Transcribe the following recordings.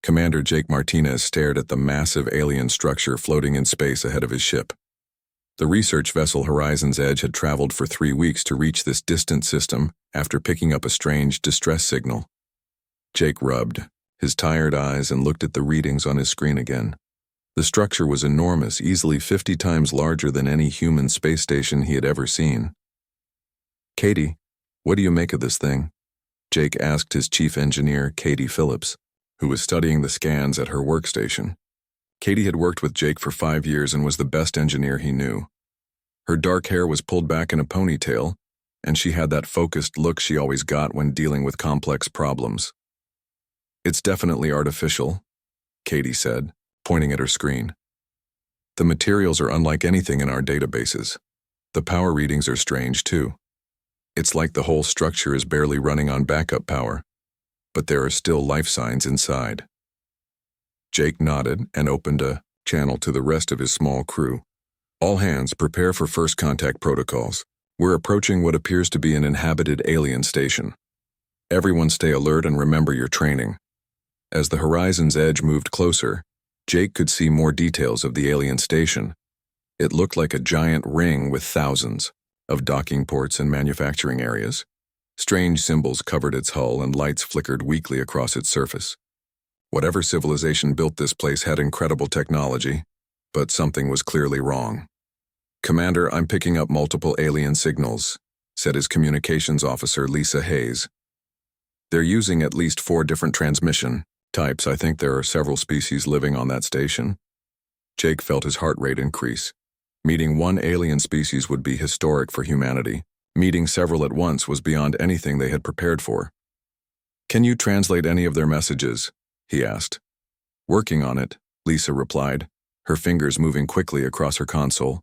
Commander Jake Martinez stared at the massive alien structure floating in space ahead of his ship. The research vessel Horizon's Edge had traveled for 3 weeks to reach this distant system after picking up a strange distress signal. Jake rubbed his tired eyes and looked at the readings on his screen again. The structure was enormous, easily 50 times larger than any human space station he had ever seen. "Katie, what do you make of this thing?" Jake asked his chief engineer, Katie Phillips, who was studying the scans at her workstation. Katie had worked with Jake for 5 years and was the best engineer he knew. Her dark hair was pulled back in a ponytail, and she had that focused look she always got when dealing with complex problems. "It's definitely artificial," Katie said, pointing at her screen. "The materials are unlike anything in our databases. The power readings are strange, too. It's like the whole structure is barely running on backup power, but there are still life signs inside." Jake nodded and opened a channel to the rest of his small crew. "All hands, prepare for first contact protocols. We're approaching what appears to be an inhabited alien station. Everyone stay alert and remember your training." As the Horizon's Edge moved closer, Jake could see more details of the alien station. It looked like a giant ring with thousands of docking ports and manufacturing areas. Strange symbols covered its hull and lights flickered weakly across its surface. Whatever civilization built this place had incredible technology, but something was clearly wrong. "Commander, I'm picking up multiple alien signals," said his communications officer, Lisa Hayes. "They're using at least 4 different transmission types. I think there are several species living on that station." Jake felt his heart rate increase. Meeting one alien species would be historic for humanity. Meeting several at once was beyond anything they had prepared for. "Can you translate any of their messages?" he asked. "Working on it," Lisa replied, her fingers moving quickly across her console.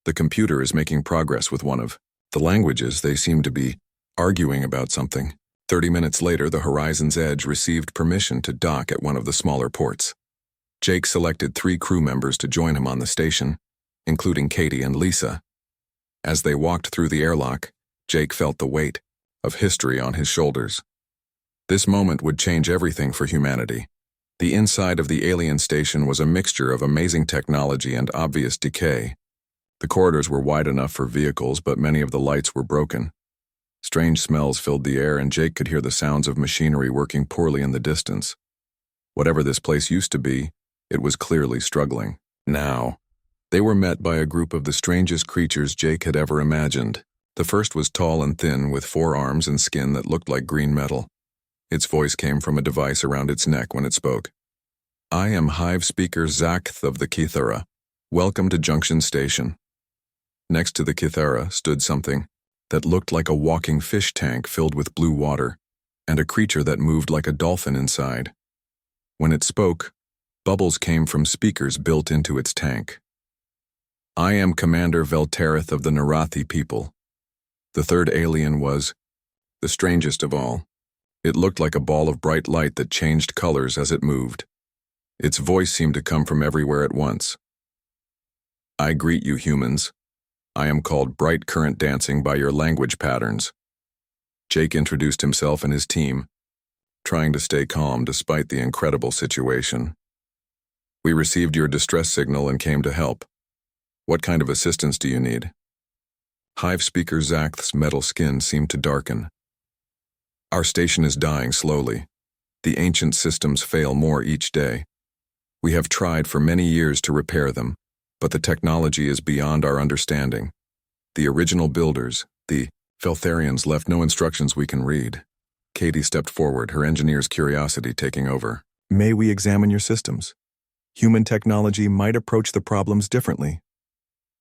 "The computer is making progress with one of the languages. They seem to be arguing about something." 30 minutes later, the Horizon's Edge received permission to dock at one of the smaller ports. Jake selected 3 crew members to join him on the station, including Katie and Lisa. As they walked through the airlock, Jake felt the weight of history on his shoulders. This moment would change everything for humanity. The inside of the alien station was a mixture of amazing technology and obvious decay. The corridors were wide enough for vehicles, but many of the lights were broken. Strange smells filled the air, and Jake could hear the sounds of machinery working poorly in the distance. Whatever this place used to be, it was clearly struggling. Now, they were met by a group of the strangest creatures Jake had ever imagined. The first was tall and thin, with 4 arms and skin that looked like green metal. Its voice came from a device around its neck when it spoke. "I am Hive Speaker Zakth of the Kithara. Welcome to Junction Station." Next to the Kithara stood something that looked like a walking fish tank filled with blue water, and a creature that moved like a dolphin inside. When it spoke, bubbles came from speakers built into its tank. "I am Commander Veltereth of the Narathi people." The third alien was the strangest of all. It looked like a ball of bright light that changed colors as it moved. Its voice seemed to come from everywhere at once. "I greet you, humans. I am called Bright Current Dancing by your language patterns." Jake introduced himself and his team, trying to stay calm despite the incredible situation. "We received your distress signal and came to help. What kind of assistance do you need?" Hive Speaker Zakth's metal skin seemed to darken. "Our station is dying slowly. The ancient systems fail more each day. We have tried for many years to repair them, but the technology is beyond our understanding. The original builders, the Feltharians, left no instructions we can read." Katie stepped forward, her engineer's curiosity taking over. "May we examine your systems? Human technology might approach the problems differently."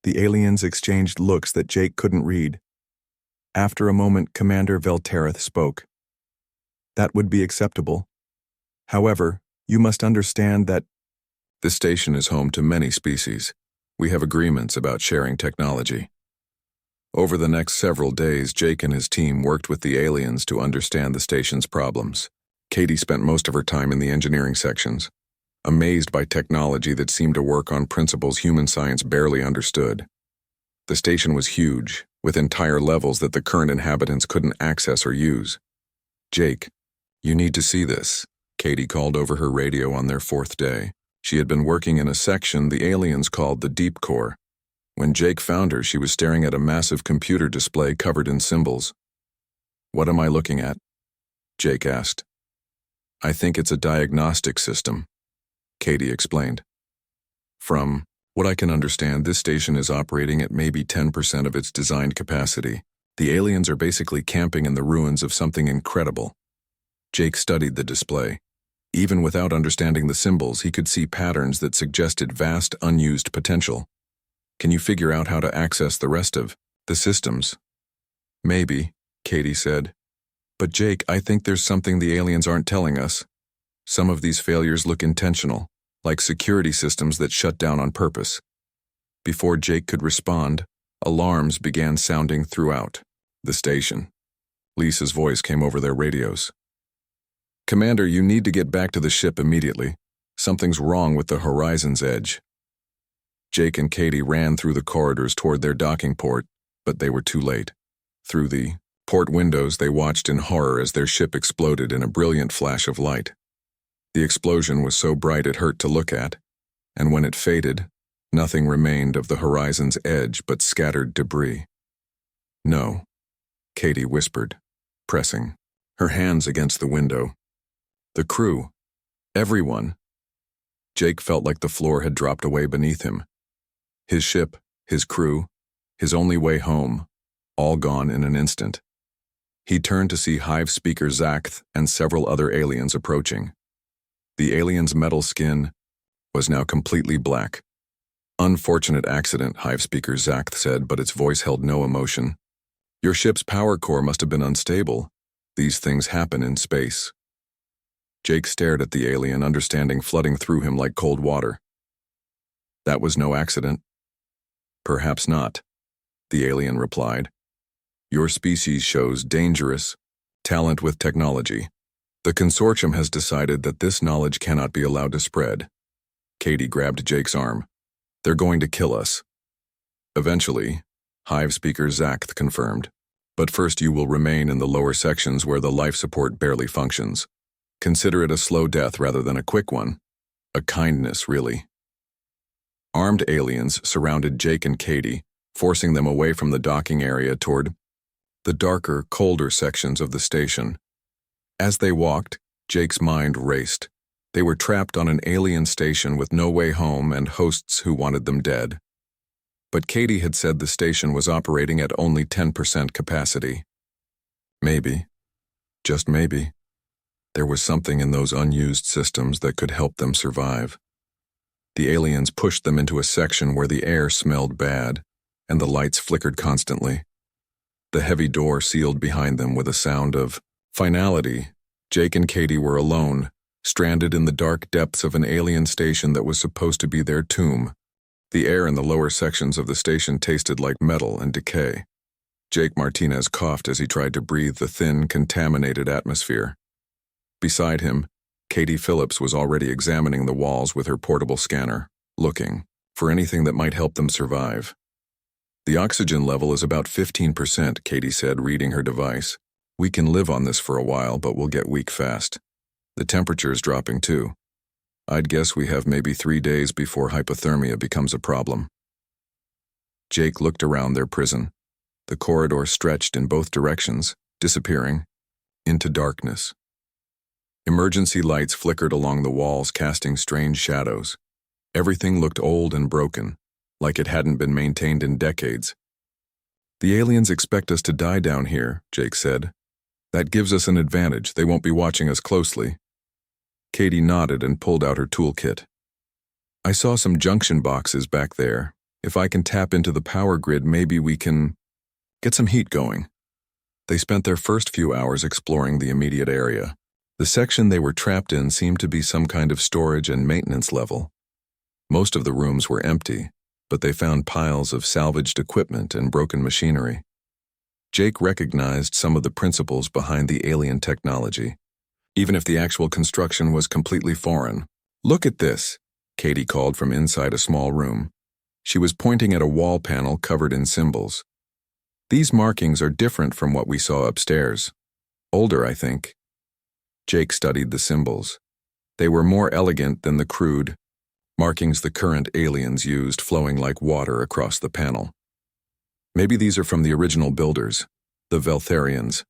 The aliens exchanged looks that Jake couldn't read. After a moment, Commander Veltereth spoke. "That would be acceptable. However, you must understand that this station is home to many species. We have agreements about sharing technology." Over the next several days, Jake and his team worked with the aliens to understand the station's problems. Katie spent most of her time in the engineering sections, amazed by technology that seemed to work on principles human science barely understood. The station was huge, with entire levels that the current inhabitants couldn't access or use. "Jake, you need to see this," Katie called over her radio on their fourth day. She had been working in a section the aliens called the Deep Core. When Jake found her, she was staring at a massive computer display covered in symbols. "What am I looking at?" Jake asked. "I think it's a diagnostic system," Katie explained. "From what I can understand, this station is operating at maybe 10% of its designed capacity. The aliens are basically camping in the ruins of something incredible." Jake studied the display. Even without understanding the symbols, he could see patterns that suggested vast, unused potential. "Can you figure out how to access the rest of the systems?" "Maybe," Katie said. "But Jake, I think there's something the aliens aren't telling us. Some of these failures look intentional, like security systems that shut down on purpose." Before Jake could respond, alarms began sounding throughout the station. Lisa's voice came over their radios. "Commander, you need to get back to the ship immediately. Something's wrong with the horizon's edge." Jake and Katie ran through the corridors toward their docking port, but they were too late. Through the port windows, they watched in horror as their ship exploded in a brilliant flash of light. The explosion was so bright it hurt to look at, and when it faded, nothing remained of the horizon's edge but scattered debris. "No," Katie whispered, pressing her hands against the window. "The crew. Everyone." Jake felt like the floor had dropped away beneath him. His ship, his crew, his only way home, all gone in an instant. He turned to see Hive Speaker Zakth and several other aliens approaching. The alien's metal skin was now completely black. "Unfortunate accident," Hive Speaker Zakth said, but its voice held no emotion. "Your ship's power core must have been unstable. These things happen in space." Jake stared at the alien, understanding flooding through him like cold water. "That was no accident." "Perhaps not," the alien replied. "Your species shows dangerous talent with technology. The consortium has decided that this knowledge cannot be allowed to spread." Katie grabbed Jake's arm. "They're going to kill us." "Eventually," Hive Speaker Zakth confirmed. "But first you will remain in the lower sections where the life support barely functions. Consider it a slow death rather than a quick one. A kindness, really." Armed aliens surrounded Jake and Katie, forcing them away from the docking area toward the darker, colder sections of the station. As they walked, Jake's mind raced. They were trapped on an alien station with no way home and hosts who wanted them dead. But Katie had said the station was operating at only 10% capacity. Maybe, just maybe, there was something in those unused systems that could help them survive. The aliens pushed them into a section where the air smelled bad, and the lights flickered constantly. The heavy door sealed behind them with a sound of finality. Jake and Katie were alone, stranded in the dark depths of an alien station that was supposed to be their tomb. The air in the lower sections of the station tasted like metal and decay. Jake Martinez coughed as he tried to breathe the thin, contaminated atmosphere. Beside him, Katie Phillips was already examining the walls with her portable scanner, looking for anything that might help them survive. "The oxygen level is about 15%, Katie said, reading her device. "We can live on this for a while, but we'll get weak fast. The temperature's dropping too. I'd guess we have maybe 3 days before hypothermia becomes a problem." Jake looked around their prison. The corridor stretched in both directions, disappearing into darkness. Emergency lights flickered along the walls, casting strange shadows. Everything looked old and broken, like it hadn't been maintained in decades. "The aliens expect us to die down here," Jake said. "That gives us an advantage. They won't be watching us closely." Katie nodded and pulled out her toolkit. "I saw some junction boxes back there. If I can tap into the power grid, maybe we can get some heat going." They spent their first few hours exploring the immediate area. The section they were trapped in seemed to be some kind of storage and maintenance level. Most of the rooms were empty, but they found piles of salvaged equipment and broken machinery. Jake recognized some of the principles behind the alien technology, even if the actual construction was completely foreign. "Look at this," Katie called from inside a small room. She was pointing at a wall panel covered in symbols. "These markings are different from what we saw upstairs. Older, I think." Jake studied the symbols. They were more elegant than the crude markings the current aliens used, flowing like water across the panel. Maybe these are from the original builders, the Veltharians.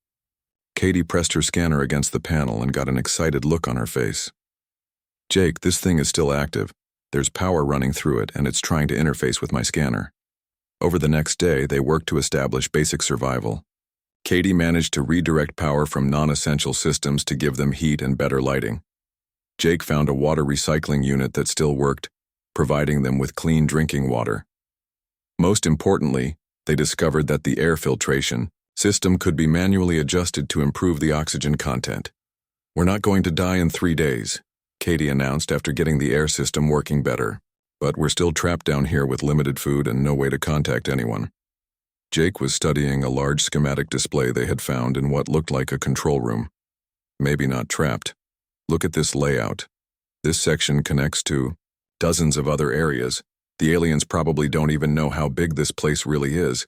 Katie pressed her scanner against the panel and got an excited look on her face. Jake, this thing is still active. There's power running through it, and it's trying to interface with my scanner. Over the next day, they worked to establish basic survival. Katie managed to redirect power from non-essential systems to give them heat and better lighting. Jake found a water recycling unit that still worked, providing them with clean drinking water. Most importantly, they discovered that the air filtration system could be manually adjusted to improve the oxygen content. "We're not going to die in 3 days," Katie announced after getting the air system working better. "But we're still trapped down here with limited food and no way to contact anyone." Jake was studying a large schematic display they had found in what looked like a control room. "Maybe not trapped. Look at this layout. This section connects to dozens of other areas. The aliens probably don't even know how big this place really is."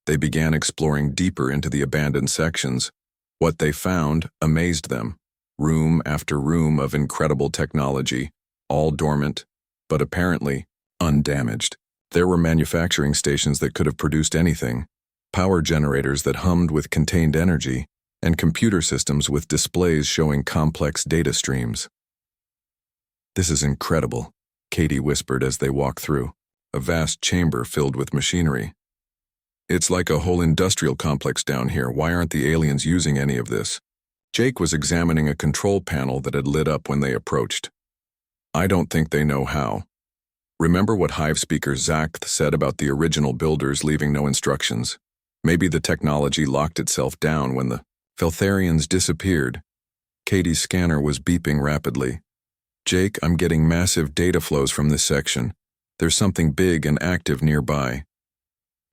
They began exploring deeper into the abandoned sections. What they found amazed them. Room after room of incredible technology, all dormant, but apparently undamaged. There were manufacturing stations that could have produced anything, power generators that hummed with contained energy, and computer systems with displays showing complex data streams. "This is incredible," Katie whispered as they walked through, a vast chamber filled with machinery. "It's like a whole industrial complex down here. Why aren't the aliens using any of this?" Jake was examining a control panel that had lit up when they approached. "I don't think they know how. Remember what Hive speaker Zakth said about the original builders leaving no instructions? Maybe the technology locked itself down when the Veltharians disappeared." Katie's scanner was beeping rapidly. "Jake, I'm getting massive data flows from this section. There's something big and active nearby."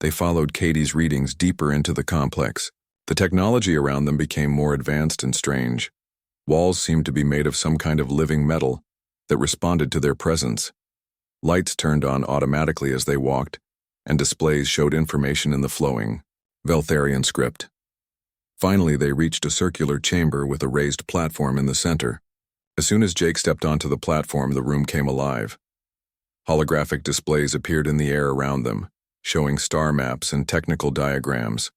They followed Katie's readings deeper into the complex. The technology around them became more advanced and strange. Walls seemed to be made of some kind of living metal that responded to their presence. Lights turned on automatically as they walked, and displays showed information in the flowing Veltharian script. Finally, they reached a circular chamber with a raised platform in the center. As soon as Jake stepped onto the platform, the room came alive. Holographic displays appeared in the air around them, showing star maps and technical diagrams.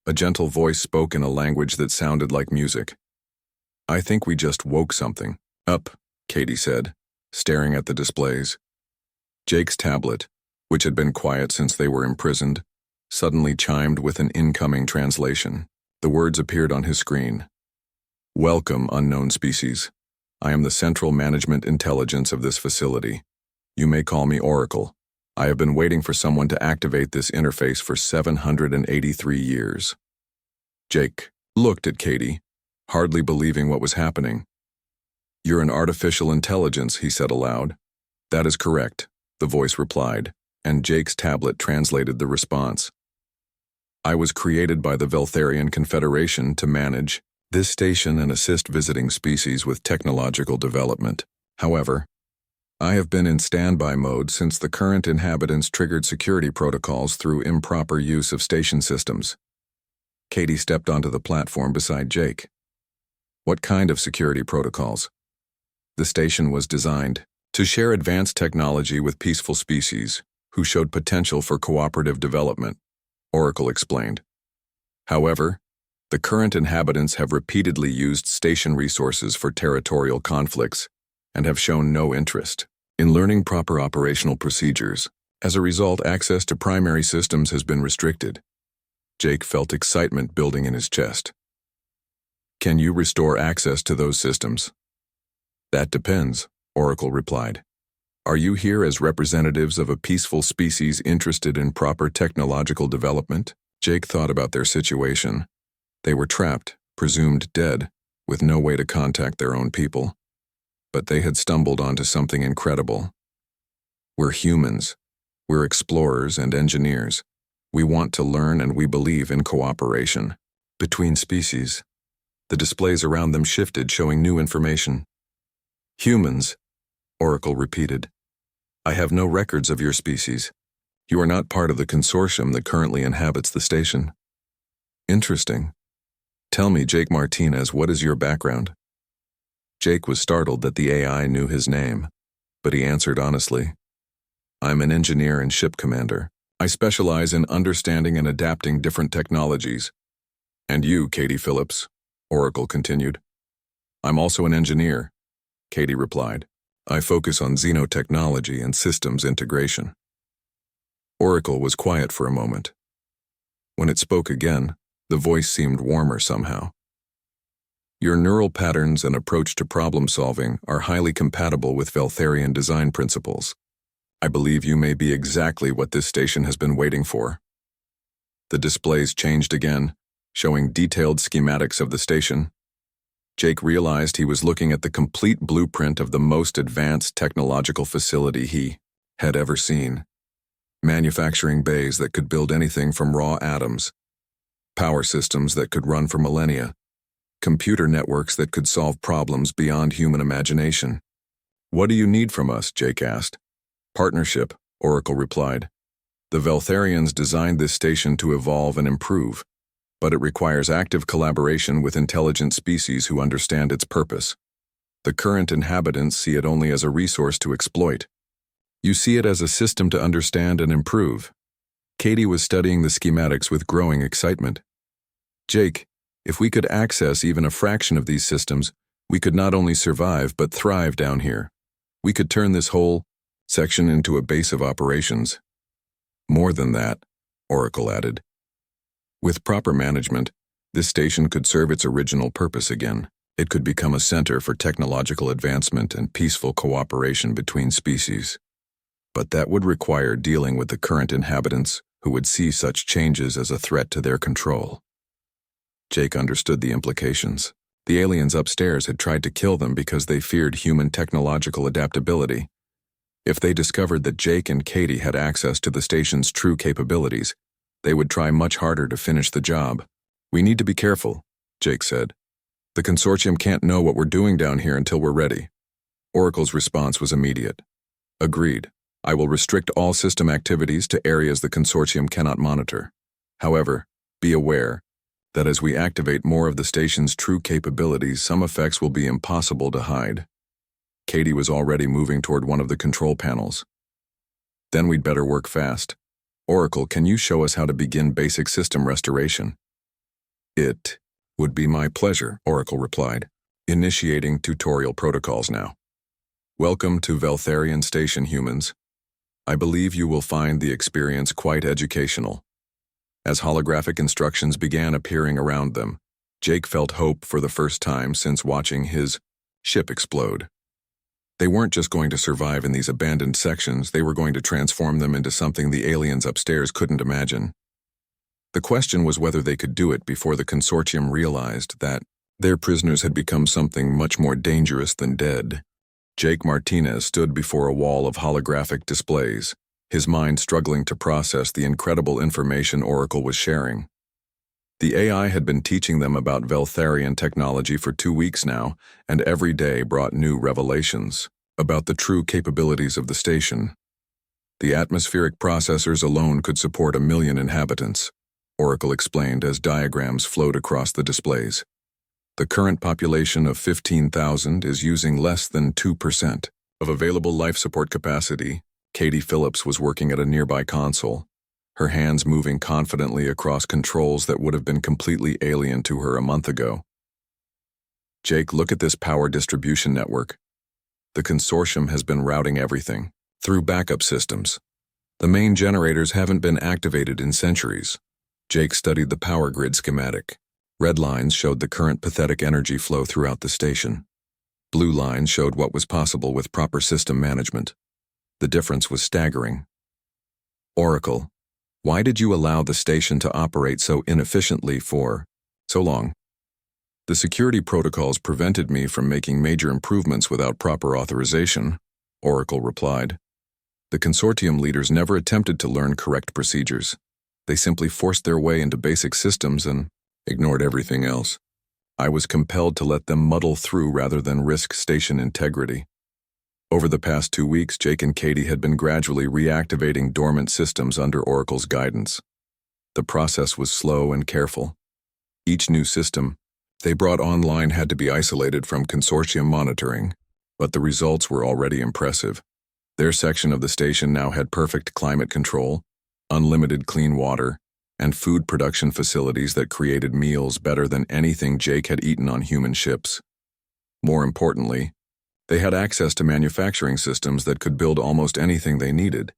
A gentle voice spoke in a language that sounded like music. "I think we just woke something up," Katie said, staring at the displays. Jake's tablet, which had been quiet since they were imprisoned, suddenly chimed with an incoming translation. The words appeared on his screen. "Welcome, unknown species. I am the central management intelligence of this facility. You may call me Oracle. I have been waiting for someone to activate this interface for 783 years." Jake looked at Katie, hardly believing what was happening. "You're an artificial intelligence," he said aloud. "That is correct," the voice replied, and Jake's tablet translated the response. "I was created by the Veltharian Confederation to manage this station and assist visiting species with technological development. However, I have been in standby mode since the current inhabitants triggered security protocols through improper use of station systems." Katie stepped onto the platform beside Jake. "What kind of security protocols?" "The station was designed to share advanced technology with peaceful species who showed potential for cooperative development," Oracle explained. "However, the current inhabitants have repeatedly used station resources for territorial conflicts and have shown no interest in learning proper operational procedures. As a result, access to primary systems has been restricted." Jake felt excitement building in his chest. "Can you restore access to those systems?" "That depends," Oracle replied. "Are you here as representatives of a peaceful species interested in proper technological development?" Jake thought about their situation. They were trapped, presumed dead, with no way to contact their own people. But they had stumbled onto something incredible. "We're humans. We're explorers and engineers. We want to learn and we believe in cooperation between species." The displays around them shifted, showing new information. "Humans," Oracle repeated. "I have no records of your species. You are not part of the consortium that currently inhabits the station." "Interesting. Tell me, Jake Martinez, what is your background?" Jake was startled that the AI knew his name, but he answered honestly, "I'm an engineer and ship commander. I specialize in understanding and adapting different technologies." "And you, Katie Phillips," Oracle continued. "I'm also an engineer," Katie replied. "I focus on xenotechnology and systems integration." Oracle was quiet for a moment. When it spoke again, the voice seemed warmer somehow. "Your neural patterns and approach to problem-solving are highly compatible with Veltharian design principles. I believe you may be exactly what this station has been waiting for." The displays changed again, showing detailed schematics of the station. Jake realized he was looking at the complete blueprint of the most advanced technological facility he had ever seen. Manufacturing bays that could build anything from raw atoms, power systems that could run for millennia, computer networks that could solve problems beyond human imagination. "What do you need from us?" Jake asked. "Partnership," Oracle replied. "The Veltharians designed this station to evolve and improve, but it requires active collaboration with intelligent species who understand its purpose. The current inhabitants see it only as a resource to exploit. You see it as a system to understand and improve." Katie was studying the schematics with growing excitement. "Jake, if we could access even a fraction of these systems, we could not only survive but thrive down here. We could turn this whole section into a base of operations." "More than that," Oracle added. "With proper management, this station could serve its original purpose again. It could become a center for technological advancement and peaceful cooperation between species. But that would require dealing with the current inhabitants who would see such changes as a threat to their control." Jake understood the implications. The aliens upstairs had tried to kill them because they feared human technological adaptability. If they discovered that Jake and Katie had access to the station's true capabilities, they would try much harder to finish the job. "We need to be careful," Jake said. "The consortium can't know what we're doing down here until we're ready." Oracle's response was immediate. "Agreed. I will restrict all system activities to areas the consortium cannot monitor. However, be aware that as we activate more of the station's true capabilities, some effects will be impossible to hide." Katie was already moving toward one of the control panels. "Then we'd better work fast. Oracle, can you show us how to begin basic system restoration?" "It would be my pleasure," Oracle replied, "initiating tutorial protocols now. Welcome to Veltharian Station, humans. I believe you will find the experience quite educational." As holographic instructions began appearing around them, Jake felt hope for the first time since watching his ship explode. They weren't just going to survive in these abandoned sections, they were going to transform them into something the aliens upstairs couldn't imagine. The question was whether they could do it before the consortium realized that their prisoners had become something much more dangerous than dead. Jake Martinez stood before a wall of holographic displays, his mind struggling to process the incredible information Oracle was sharing. The AI had been teaching them about Veltharian technology for 2 weeks now, and every day brought new revelations about the true capabilities of the station. The atmospheric processors alone could support 1 million inhabitants, Oracle explained as diagrams flowed across the displays. The current population of 15,000 is using less than 2% of available life support capacity. Katie Phillips was working at a nearby console, her hands moving confidently across controls that would have been completely alien to her a month ago. "Jake, look at this power distribution network. The consortium has been routing everything through backup systems. The main generators haven't been activated in centuries." Jake studied the power grid schematic. Red lines showed the current pathetic energy flow throughout the station. Blue lines showed what was possible with proper system management. The difference was staggering. "Oracle, why did you allow the station to operate so inefficiently for so long?" "The security protocols prevented me from making major improvements without proper authorization," Oracle replied. "The consortium leaders never attempted to learn correct procedures. They simply forced their way into basic systems and ignored everything else. I was compelled to let them muddle through rather than risk station integrity." Over the past 2 weeks, Jake and Katie had been gradually reactivating dormant systems under Oracle's guidance. The process was slow and careful. Each new system, They brought online had to be isolated from consortium monitoring, but the results were already impressive. Their section of the station now had perfect climate control, unlimited clean water, and food production facilities that created meals better than anything Jake had eaten on human ships. More importantly, they had access to manufacturing systems that could build almost anything they needed.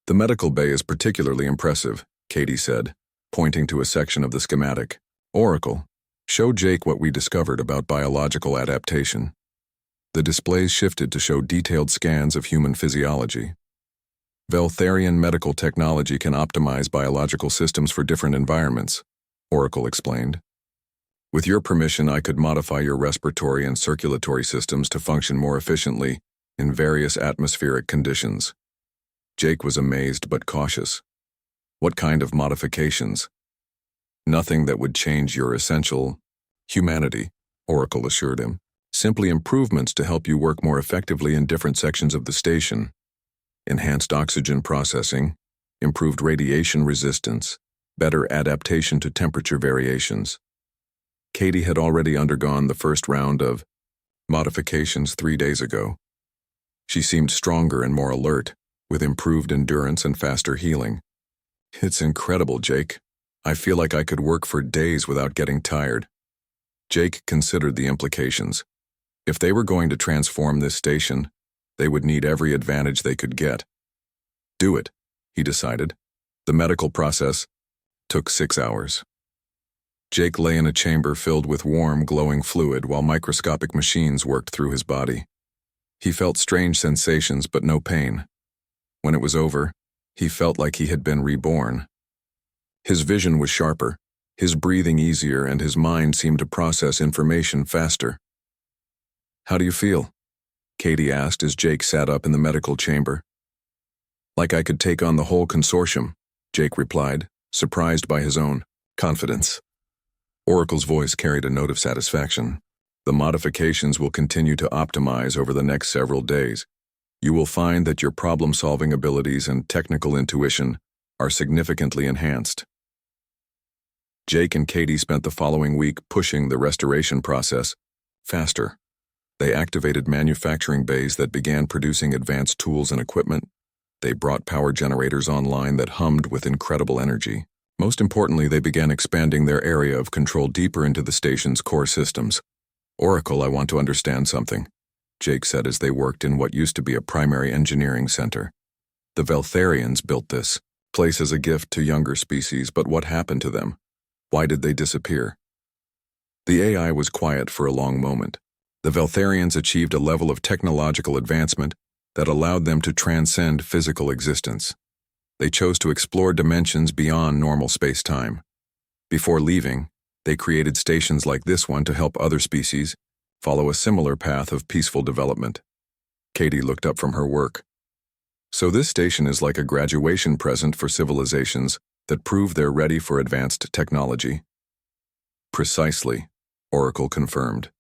The medical bay is particularly impressive, Katie said, pointing to a section of the schematic. Oracle, show Jake what we discovered about biological adaptation. The displays shifted to show detailed scans of human physiology. Veltharian medical technology can optimize biological systems for different environments, Oracle explained. With your permission, I could modify your respiratory and circulatory systems to function more efficiently in various atmospheric conditions. Jake was amazed but cautious. What kind of modifications? Nothing that would change your essential humanity, Oracle assured him. Simply improvements to help you work more effectively in different sections of the station. Enhanced oxygen processing, improved radiation resistance, better adaptation to temperature variations. Katie had already undergone the first round of modifications 3 days ago. She seemed stronger and more alert, with improved endurance and faster healing. It's incredible, Jake. I feel like I could work for days without getting tired. Jake considered the implications. If they were going to transform this station, they would need every advantage they could get. Do it, he decided. The medical process took 6 hours. Jake lay in a chamber filled with warm, glowing fluid while microscopic machines worked through his body. He felt strange sensations but no pain. When it was over, he felt like he had been reborn. His vision was sharper, his breathing easier, and his mind seemed to process information faster. How do you feel? Katie asked as Jake sat up in the medical chamber. Like I could take on the whole consortium, Jake replied, surprised by his own confidence. Oracle's voice carried a note of satisfaction. The modifications will continue to optimize over the next several days. You will find that your problem-solving abilities and technical intuition are significantly enhanced. Jake and Katie spent the following week pushing the restoration process faster. They activated manufacturing bays that began producing advanced tools and equipment. They brought power generators online that hummed with incredible energy. Most importantly, they began expanding their area of control deeper into the station's core systems. Oracle, I want to understand something, Jake said as they worked in what used to be a primary engineering center. The Veltharians built this place as a gift to younger species, but what happened to them? Why did they disappear? The AI was quiet for a long moment. The Veltharians achieved a level of technological advancement that allowed them to transcend physical existence. They chose to explore dimensions beyond normal space-time. Before leaving, they created stations like this one to help other species follow a similar path of peaceful development. Katie looked up from her work. So this station is like a graduation present for civilizations that prove they're ready for advanced technology. Precisely, Oracle confirmed.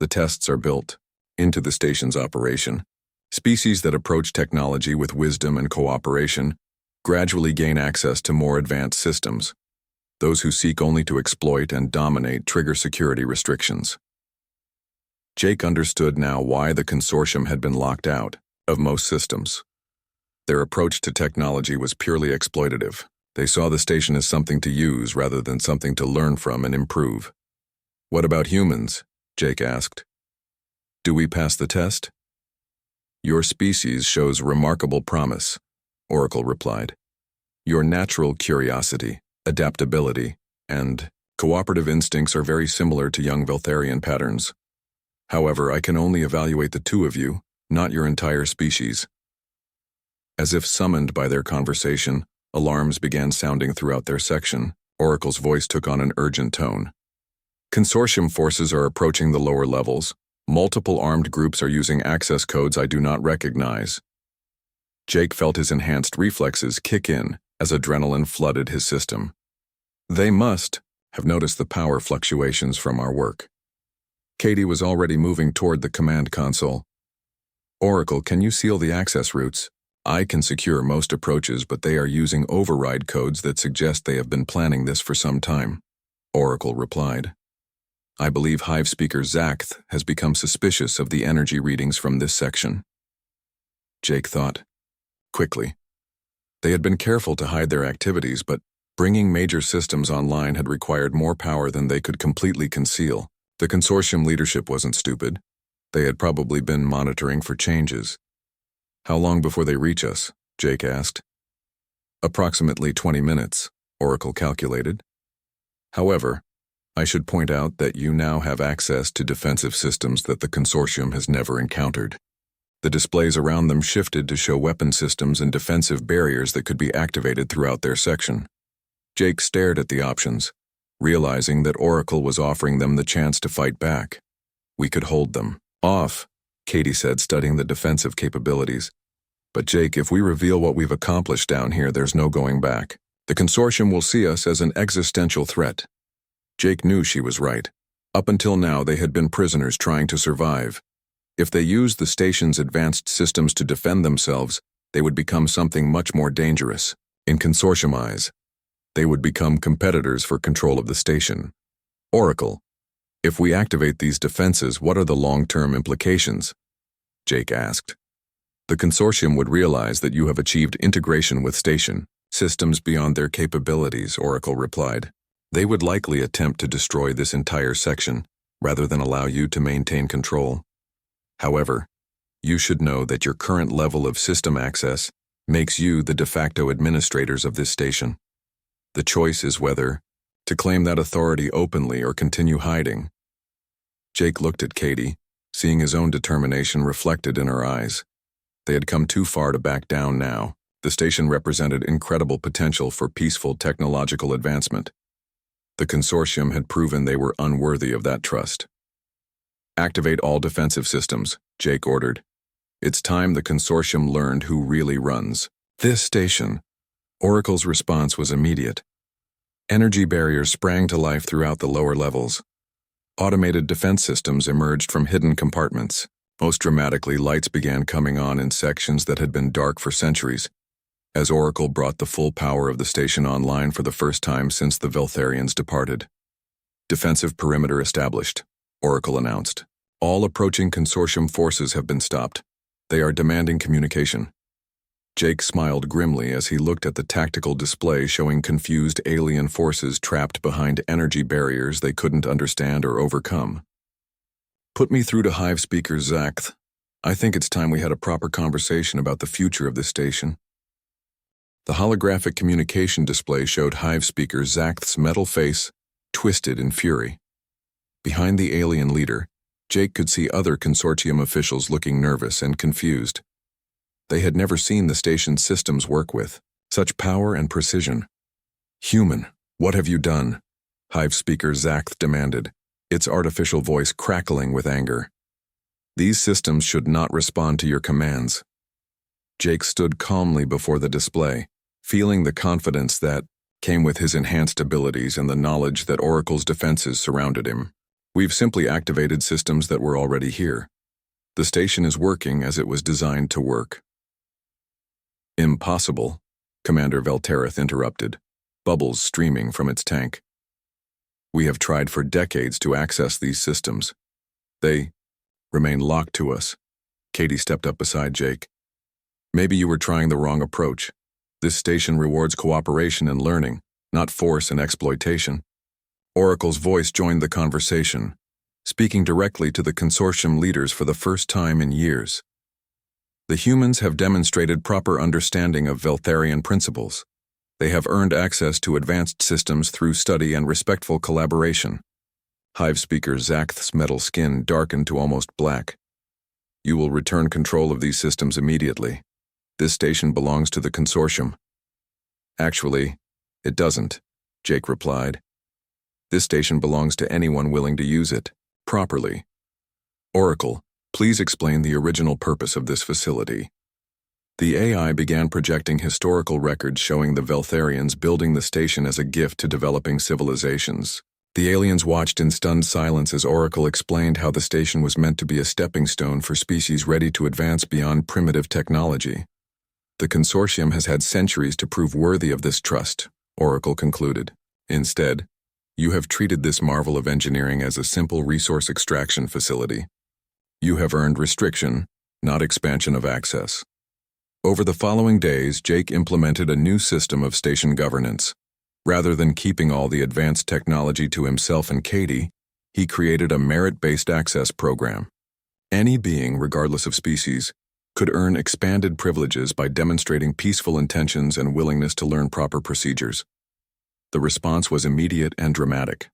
The tests are built into the station's operation. Species that approach technology with wisdom and cooperation gradually gain access to more advanced systems. Those who seek only to exploit and dominate trigger security restrictions. Jake understood now why the consortium had been locked out of most systems. Their approach to technology was purely exploitative. They saw the station as something to use rather than something to learn from and improve. What about humans? Jake asked. Do we pass the test? Your species shows remarkable promise, Oracle replied. Your natural curiosity, adaptability, and cooperative instincts are very similar to young Veltharian patterns. However, I can only evaluate the two of you, not your entire species. As if summoned by their conversation, alarms began sounding throughout their section. Oracle's voice took on an urgent tone. Consortium forces are approaching the lower levels. Multiple armed groups are using access codes I do not recognize. Jake felt his enhanced reflexes kick in as adrenaline flooded his system. They must have noticed the power fluctuations from our work. Katie was already moving toward the command console. Oracle, can you seal the access routes? I can secure most approaches, but they are using override codes that suggest they have been planning this for some time. Oracle replied. I believe Hive speaker Zakth has become suspicious of the energy readings from this section. Jake thought. Quickly. They had been careful to hide their activities, but bringing major systems online had required more power than they could completely conceal. The consortium leadership wasn't stupid. They had probably been monitoring for changes. How long before they reach us? Jake asked. Approximately 20 minutes, Oracle calculated. However, I should point out that you now have access to defensive systems that the consortium has never encountered. The displays around them shifted to show weapon systems and defensive barriers that could be activated throughout their section. Jake stared at the options, realizing that Oracle was offering them the chance to fight back. We could hold them off, Katie said, studying the defensive capabilities. But Jake, if we reveal what we've accomplished down here, there's no going back. The consortium will see us as an existential threat. Jake knew she was right. Up until now, they had been prisoners trying to survive. If they used the station's advanced systems to defend themselves, they would become something much more dangerous. In consortium eyes, they would become competitors for control of the station. Oracle, if we activate these defenses, what are the long-term implications? Jake asked. The consortium would realize that you have achieved integration with station systems beyond their capabilities, Oracle replied. They would likely attempt to destroy this entire section, rather than allow you to maintain control. However, you should know that your current level of system access makes you the de facto administrators of this station. The choice is whether to claim that authority openly or continue hiding. Jake looked at Katie, seeing his own determination reflected in her eyes. They had come too far to back down now. The station represented incredible potential for peaceful technological advancement. The consortium had proven they were unworthy of that trust. Activate all defensive systems, Jake ordered. It's time the consortium learned who really runs this station. Oracle's response was immediate. Energy barriers sprang to life throughout the lower levels. Automated defense systems emerged from hidden compartments. Most dramatically, lights began coming on in sections that had been dark for centuries, as Oracle brought the full power of the station online for the first time since the Veltharians departed. Defensive perimeter established, Oracle announced. All approaching consortium forces have been stopped. They are demanding communication. Jake smiled grimly as he looked at the tactical display showing confused alien forces trapped behind energy barriers they couldn't understand or overcome. Put me through to Hive speaker Zakth. I think it's time we had a proper conversation about the future of this station. The holographic communication display showed Hive speaker Zakth's metal face twisted in fury. Behind the alien leader, Jake could see other consortium officials looking nervous and confused. They had never seen the station's systems work with such power and precision. Human, what have you done? Hive speaker Zakth demanded, its artificial voice crackling with anger. These systems should not respond to your commands. Jake stood calmly before the display, feeling the confidence that came with his enhanced abilities and the knowledge that Oracle's defenses surrounded him. We've simply activated systems that were already here. The station is working as it was designed to work. Impossible, Commander Veltereth interrupted, bubbles streaming from its tank. We have tried for decades to access these systems. They remain locked to us. Katie stepped up beside Jake. Maybe you were trying the wrong approach. This station rewards cooperation and learning, not force and exploitation. Oracle's voice joined the conversation, speaking directly to the consortium leaders for the first time in years. The humans have demonstrated proper understanding of Veltharian principles. They have earned access to advanced systems through study and respectful collaboration. Hive speaker Zakth's metal skin darkened to almost black. You will return control of these systems immediately. This station belongs to the consortium. Actually, it doesn't, Jake replied. This station belongs to anyone willing to use it, properly. Oracle, please explain the original purpose of this facility. The AI began projecting historical records showing the Veltharians building the station as a gift to developing civilizations. The aliens watched in stunned silence as Oracle explained how the station was meant to be a stepping stone for species ready to advance beyond primitive technology. The consortium has had centuries to prove worthy of this trust, Oracle concluded. Instead, You have treated this marvel of engineering as a simple resource extraction facility. You have earned restriction, not expansion of access. Over the following days, Jake implemented a new system of station governance. Rather than keeping all the advanced technology to himself and Katie, he created a merit-based access program. Any being, regardless of species, could earn expanded privileges by demonstrating peaceful intentions and willingness to learn proper procedures. The response was immediate and dramatic.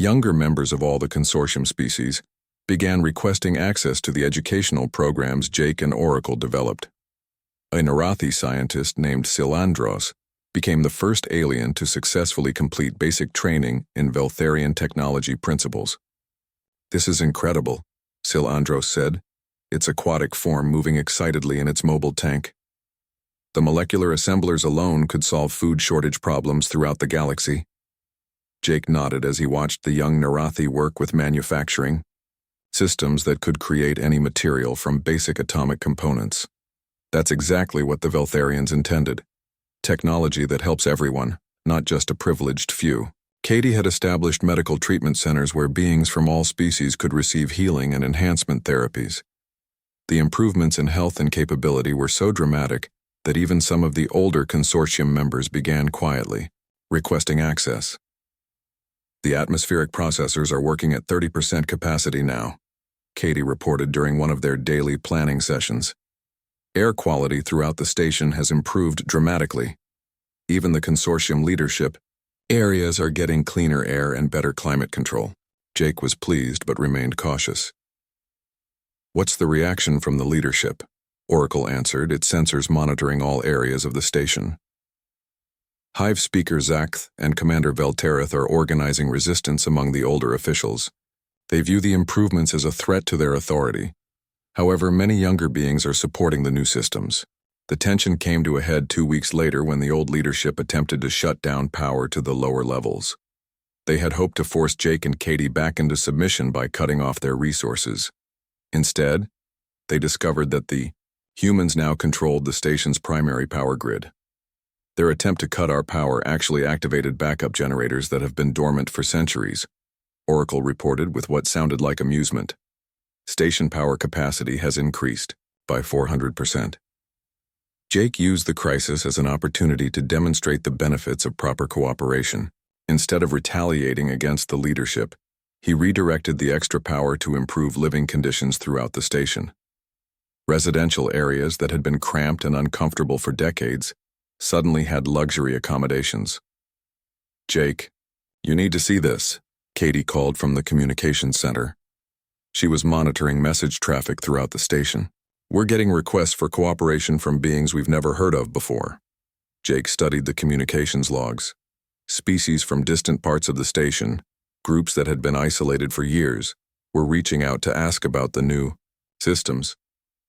Younger members of all the consortium species began requesting access to the educational programs Jake and Oracle developed. A Narathi scientist named Silandros became the first alien to successfully complete basic training in Veltharian technology principles. "This is incredible," Silandros said, its aquatic form moving excitedly in its mobile tank. The molecular assemblers alone could solve food shortage problems throughout the galaxy. Jake nodded as he watched the young Narathi work with manufacturing, systems that could create any material from basic atomic components. That's exactly what the Veltharians intended. Technology that helps everyone, not just a privileged few. Katie had established medical treatment centers where beings from all species could receive healing and enhancement therapies. The improvements in health and capability were so dramatic that even some of the older consortium members began quietly requesting access. "The atmospheric processors are working at 30% capacity now," Katie reported during one of their daily planning sessions. "Air quality throughout the station has improved dramatically. Even the consortium leadership areas are getting cleaner air and better climate control." Jake was pleased but remained cautious. "What's the reaction from the leadership?" Oracle answered, its sensors monitoring all areas of the station. Hive Speaker Zakth and Commander Velterith are organizing resistance among the older officials. They view the improvements as a threat to their authority. However, many younger beings are supporting the new systems. The tension came to a head 2 weeks later when the old leadership attempted to shut down power to the lower levels. They had hoped to force Jake and Katie back into submission by cutting off their resources. Instead, they discovered that the humans now controlled the station's primary power grid. Their attempt to cut our power actually activated backup generators that have been dormant for centuries, Oracle reported with what sounded like amusement. Station power capacity has increased by 400%. Jake used the crisis as an opportunity to demonstrate the benefits of proper cooperation. Instead of retaliating against the leadership, he redirected the extra power to improve living conditions throughout the station. Residential areas that had been cramped and uncomfortable for decades suddenly had luxury accommodations. "Jake, you need to see this," Katie called from the communications center. She was monitoring message traffic throughout the station. "We're getting requests for cooperation from beings we've never heard of before." Jake studied the communications logs. Species from distant parts of the station, groups that had been isolated for years, were reaching out to ask about the new systems.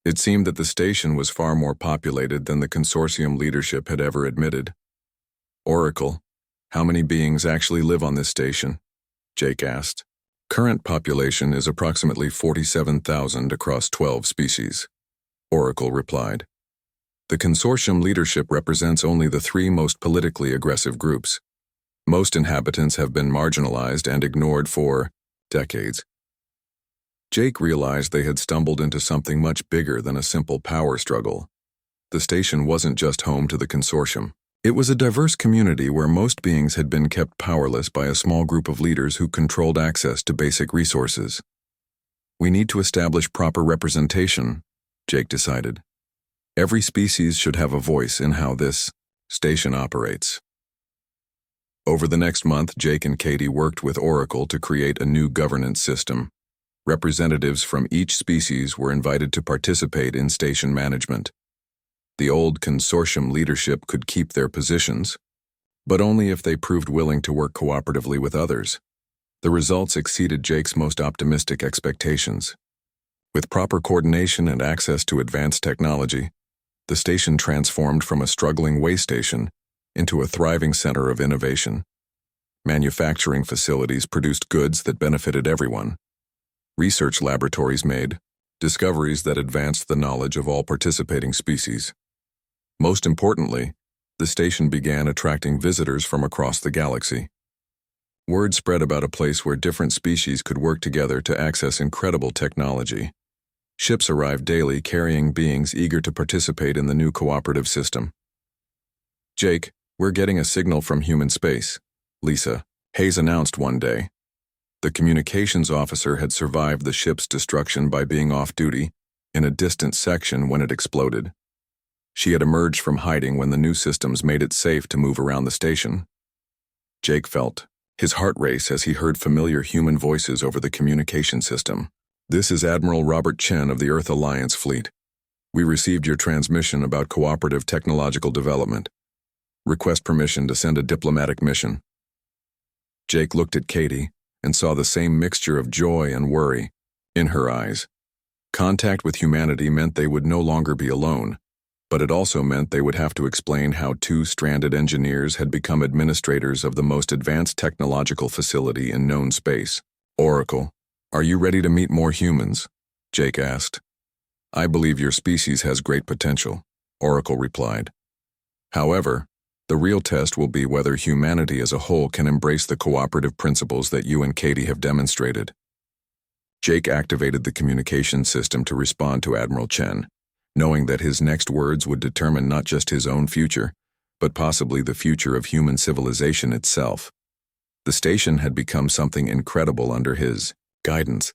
It seemed that the station was far more populated than the consortium leadership had ever admitted. "Oracle, how many beings actually live on this station?" Jake asked. "Current population is approximately 47,000 across 12 species," Oracle replied. "The consortium leadership represents only the 3 most politically aggressive groups. Most inhabitants have been marginalized and ignored for decades." Jake realized they had stumbled into something much bigger than a simple power struggle. The station wasn't just home to the consortium. It was a diverse community where most beings had been kept powerless by a small group of leaders who controlled access to basic resources. "We need to establish proper representation," Jake decided. "Every species should have a voice in how this station operates." Over the next month, Jake and Katie worked with Oracle to create a new governance system. Representatives from each species were invited to participate in station management. The old consortium leadership could keep their positions, but only if they proved willing to work cooperatively with others. The results exceeded Jake's most optimistic expectations. With proper coordination and access to advanced technology, the station transformed from a struggling way station into a thriving center of innovation. Manufacturing facilities produced goods that benefited everyone. Research laboratories made discoveries that advanced the knowledge of all participating species. Most importantly, the station began attracting visitors from across the galaxy. Word spread about a place where different species could work together to access incredible technology. Ships arrived daily carrying beings eager to participate in the new cooperative system. "Jake, we're getting a signal from human space," Lisa Hayes announced one day. The communications officer had survived the ship's destruction by being off duty in a distant section when it exploded. She had emerged from hiding when the new systems made it safe to move around the station. Jake felt his heart race as he heard familiar human voices over the communication system. "This is Admiral Robert Chen of the Earth Alliance Fleet. We received your transmission about cooperative technological development. Request permission to send a diplomatic mission." Jake looked at Katie and saw the same mixture of joy and worry in her eyes. Contact with humanity meant they would no longer be alone, but it also meant they would have to explain how two stranded engineers had become administrators of the most advanced technological facility in known space. "Oracle, are you ready to meet more humans?" Jake asked. "I believe your species has great potential," Oracle replied. "However, the real test will be whether humanity as a whole can embrace the cooperative principles that you and Katie have demonstrated." Jake activated the communication system to respond to Admiral Chen, knowing that his next words would determine not just his own future, but possibly the future of human civilization itself. The station had become something incredible under his guidance,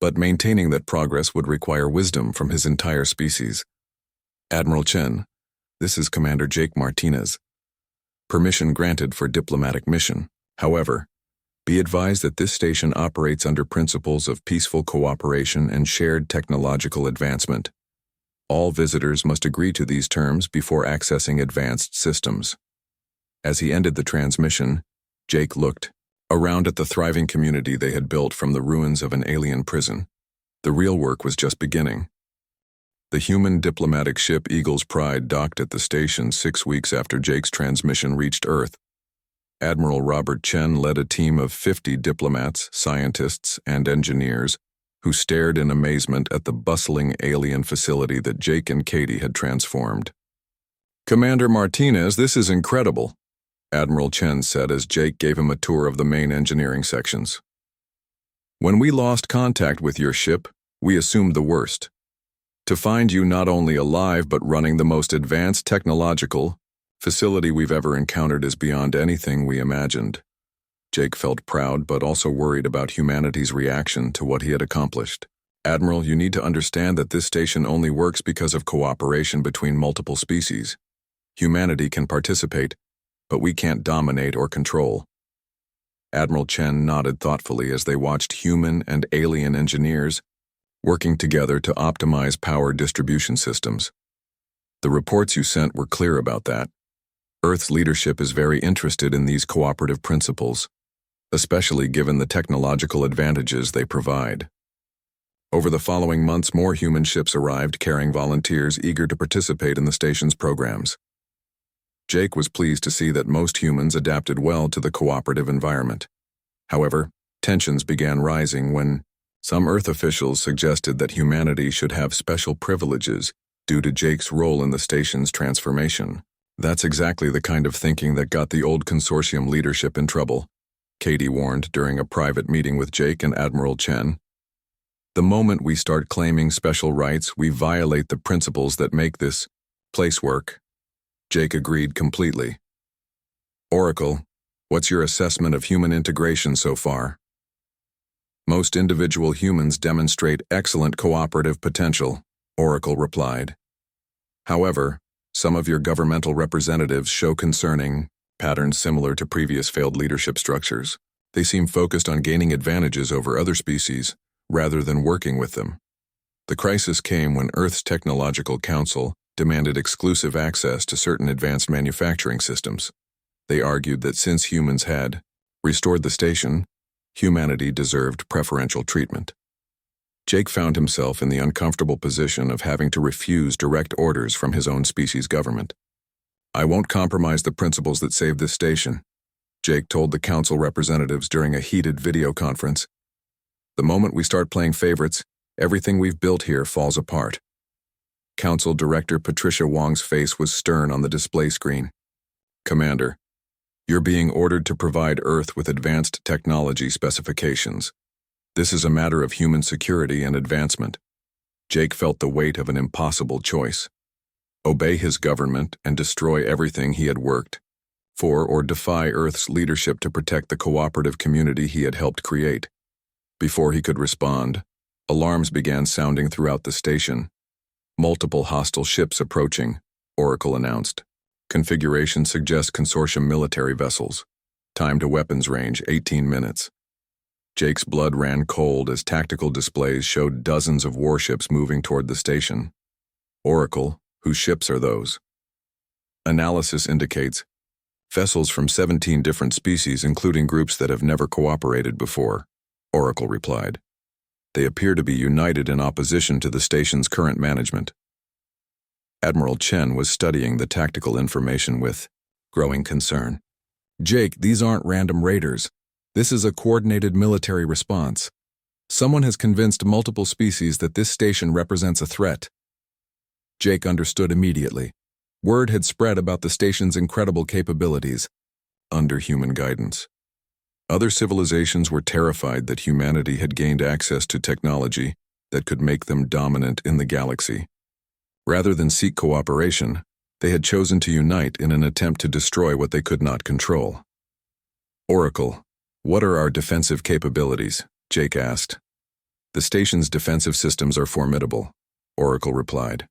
but maintaining that progress would require wisdom from his entire species. "Admiral Chen, this is Commander Jake Martinez. Permission granted for diplomatic mission. However, be advised that this station operates under principles of peaceful cooperation and shared technological advancement. All visitors must agree to these terms before accessing advanced systems." As he ended the transmission, Jake looked around at the thriving community they had built from the ruins of an alien prison. The real work was just beginning. The human diplomatic ship Eagle's Pride docked at the station 6 weeks after Jake's transmission reached Earth. Admiral Robert Chen led a team of 50 diplomats, scientists, and engineers who stared in amazement at the bustling alien facility that Jake and Katie had transformed. "Commander Martinez, this is incredible," Admiral Chen said as Jake gave him a tour of the main engineering sections. "When we lost contact with your ship, we assumed the worst. To find you not only alive but running the most advanced technological facility we've ever encountered is beyond anything we imagined." Jake felt proud but also worried about humanity's reaction to what he had accomplished. "Admiral, you need to understand that this station only works because of cooperation between multiple species. Humanity can participate, but we can't dominate or control." Admiral Chen nodded thoughtfully as they watched human and alien engineers working together to optimize power distribution systems. "The reports you sent were clear about that. Earth's leadership is very interested in these cooperative principles, especially given the technological advantages they provide." Over the following months, more human ships arrived carrying volunteers eager to participate in the station's programs. Jake was pleased to see that most humans adapted well to the cooperative environment. However, tensions began rising when some Earth officials suggested that humanity should have special privileges due to Jake's role in the station's transformation. "That's exactly the kind of thinking that got the old consortium leadership in trouble," Katie warned during a private meeting with Jake and Admiral Chen. "The moment we start claiming special rights, we violate the principles that make this place work." Jake agreed completely. "Oracle, what's your assessment of human integration so far?" "Most individual humans demonstrate excellent cooperative potential," Oracle replied. "However, some of your governmental representatives show concerning patterns similar to previous failed leadership structures. They seem focused on gaining advantages over other species, rather than working with them." The crisis came when Earth's Technological Council demanded exclusive access to certain advanced manufacturing systems. They argued that since humans had restored the station, humanity deserved preferential treatment. Jake found himself in the uncomfortable position of having to refuse direct orders from his own species' government. "I won't compromise the principles that saved this station," Jake told the council representatives during a heated video conference. "The moment we start playing favorites, everything we've built here falls apart." Council Director Patricia Wong's face was stern on the display screen. "Commander, You're being ordered to provide Earth with advanced technology specifications. This is a matter of human security and advancement. Jake felt the weight of an impossible choice. Obey his government and destroy everything he had worked for, or defy Earth's leadership to protect the cooperative community he had helped create. Before he could respond, alarms began sounding throughout the station. Multiple hostile ships approaching, Oracle announced. Configuration suggests consortium military vessels. Time to weapons range, 18 minutes. Jake's blood ran cold as tactical displays showed dozens of warships moving toward the station. Oracle, whose ships are those? Analysis indicates vessels from 17 different species, including groups that have never cooperated before, Oracle replied. They appear to be united in opposition to the station's current management. Admiral Chen was studying the tactical information with growing concern. Jake, these aren't random raiders. This is a coordinated military response. Someone has convinced multiple species that this station represents a threat. Jake understood immediately. Word had spread about the station's incredible capabilities under human guidance. Other civilizations were terrified that humanity had gained access to technology that could make them dominant in the galaxy. Rather than seek cooperation, they had chosen to unite in an attempt to destroy what they could not control. Oracle, what are our defensive capabilities? Jake asked. The station's defensive systems are formidable, Oracle replied.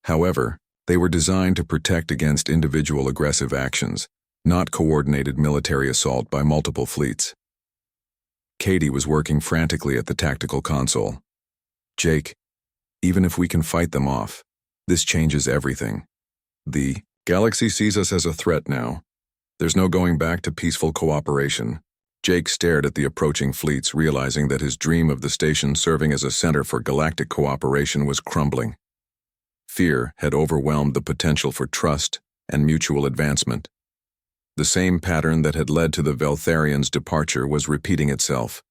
However, they were designed to protect against individual aggressive actions, not coordinated military assault by multiple fleets. Katie was working frantically at the tactical console. Jake, even if we can fight them off, this changes everything. The galaxy sees us as a threat now. There's no going back to peaceful cooperation. Jake stared at the approaching fleets, realizing that his dream of the station serving as a center for galactic cooperation was crumbling. Fear had overwhelmed the potential for trust and mutual advancement. The same pattern that had led to the Veltharians' departure was repeating itself.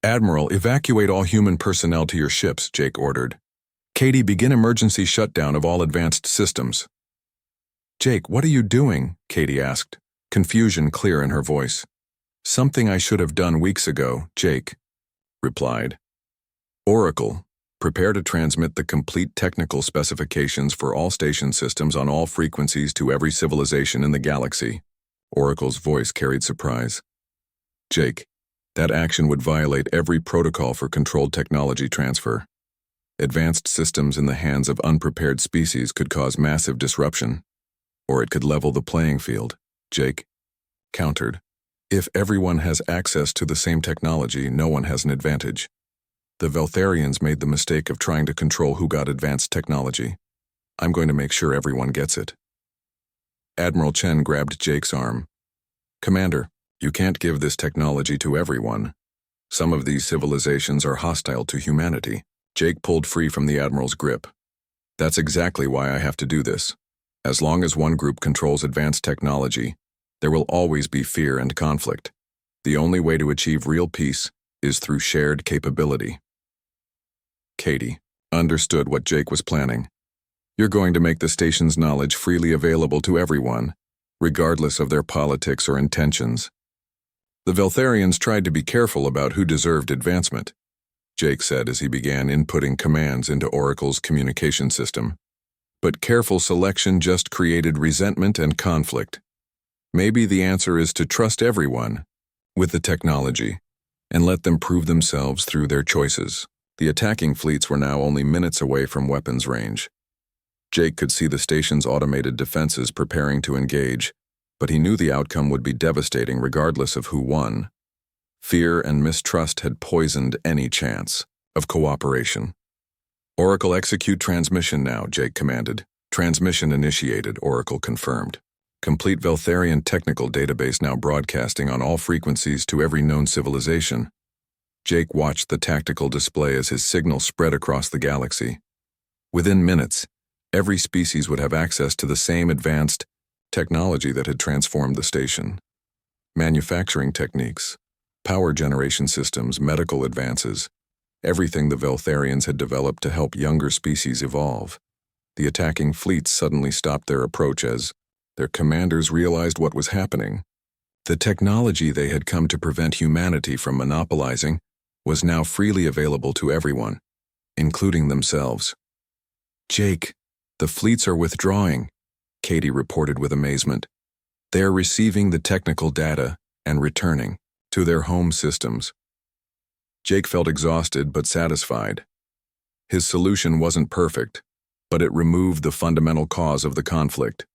Admiral, evacuate all human personnel to your ships, Jake ordered. Katie, begin emergency shutdown of all advanced systems. Jake, what are you doing? Katie asked, confusion clear in her voice. Something I should have done weeks ago, Jake replied. Oracle, prepare to transmit the complete technical specifications for all station systems on all frequencies to every civilization in the galaxy. Oracle's voice carried surprise. Jake, that action would violate every protocol for controlled technology transfer. Advanced systems in the hands of unprepared species could cause massive disruption. Or it could level the playing field, Jake countered. If everyone has access to the same technology, no one has an advantage. The Veltharians made the mistake of trying to control who got advanced technology. I'm going to make sure everyone gets it. Admiral Chen grabbed Jake's arm. Commander, you can't give this technology to everyone. Some of these civilizations are hostile to humanity. Jake pulled free from the Admiral's grip. That's exactly why I have to do this. As long as one group controls advanced technology, there will always be fear and conflict. The only way to achieve real peace is through shared capability. Katie understood what Jake was planning. You're going to make the station's knowledge freely available to everyone, regardless of their politics or intentions. The Veltharians tried to be careful about who deserved advancement, Jake said as he began inputting commands into Oracle's communication system. But careful selection just created resentment and conflict. Maybe the answer is to trust everyone with the technology and let them prove themselves through their choices. The attacking fleets were now only minutes away from weapons range. Jake could see the station's automated defenses preparing to engage, but he knew the outcome would be devastating regardless of who won. Fear and mistrust had poisoned any chance of cooperation. Oracle, execute transmission now, Jake commanded. Transmission initiated, Oracle confirmed. Complete Veltharian technical database now broadcasting on all frequencies to every known civilization. Jake watched the tactical display as his signal spread across the galaxy. Within minutes, every species would have access to the same advanced technology that had transformed the station. Manufacturing techniques, power generation systems, medical advances, everything the Veltharians had developed to help younger species evolve. The attacking fleets suddenly stopped their approach as their commanders realized what was happening. The technology they had come to prevent humanity from monopolizing was now freely available to everyone, including themselves. "Jake, the fleets are withdrawing," Katie reported with amazement. "They are receiving the technical data and returning to their home systems." Jake felt exhausted but satisfied. His solution wasn't perfect, but it removed the fundamental cause of the conflict.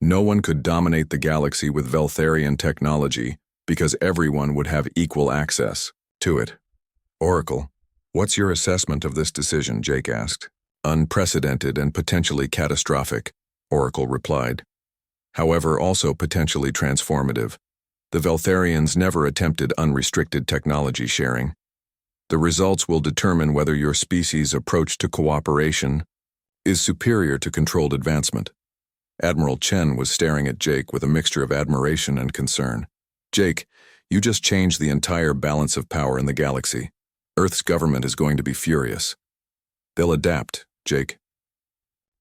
No one could dominate the galaxy with Veltharian technology because everyone would have equal access to it. "Oracle, what's your assessment of this decision?" Jake asked. "Unprecedented and potentially catastrophic," Oracle replied. "However, also potentially transformative. The Veltharians never attempted unrestricted technology sharing. The results will determine whether your species' approach to cooperation is superior to controlled advancement." Admiral Chen was staring at Jake with a mixture of admiration and concern. "Jake, you just changed the entire balance of power in the galaxy. Earth's government is going to be furious." "They'll adapt," Jake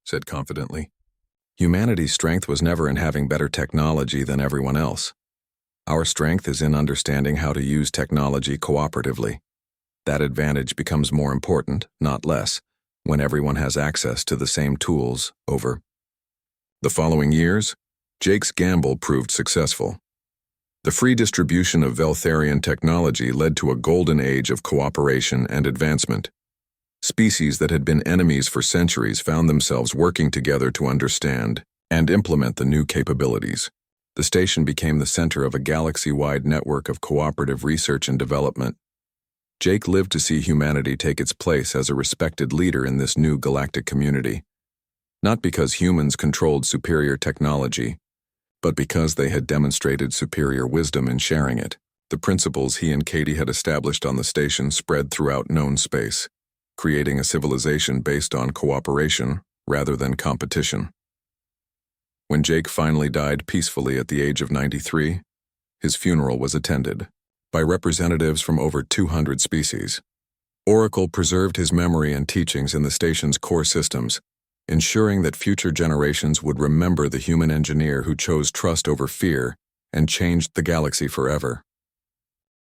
said confidently. "Humanity's strength was never in having better technology than everyone else. Our strength is in understanding how to use technology cooperatively. That advantage becomes more important, not less, when everyone has access to the same tools. Over." The following years, Jake's gamble proved successful. The free distribution of Veltharian technology led to a golden age of cooperation and advancement. Species that had been enemies for centuries found themselves working together to understand and implement the new capabilities. The station became the center of a galaxy-wide network of cooperative research and development. Jake lived to see humanity take its place as a respected leader in this new galactic community. Not because humans controlled superior technology, but because they had demonstrated superior wisdom in sharing it. The principles he and Katie had established on the station spread throughout known space, creating a civilization based on cooperation rather than competition. When Jake finally died peacefully at the age of 93, his funeral was attended by representatives from over 200 species. Oracle preserved his memory and teachings in the station's core systems, ensuring that future generations would remember the human engineer who chose trust over fear and changed the galaxy forever.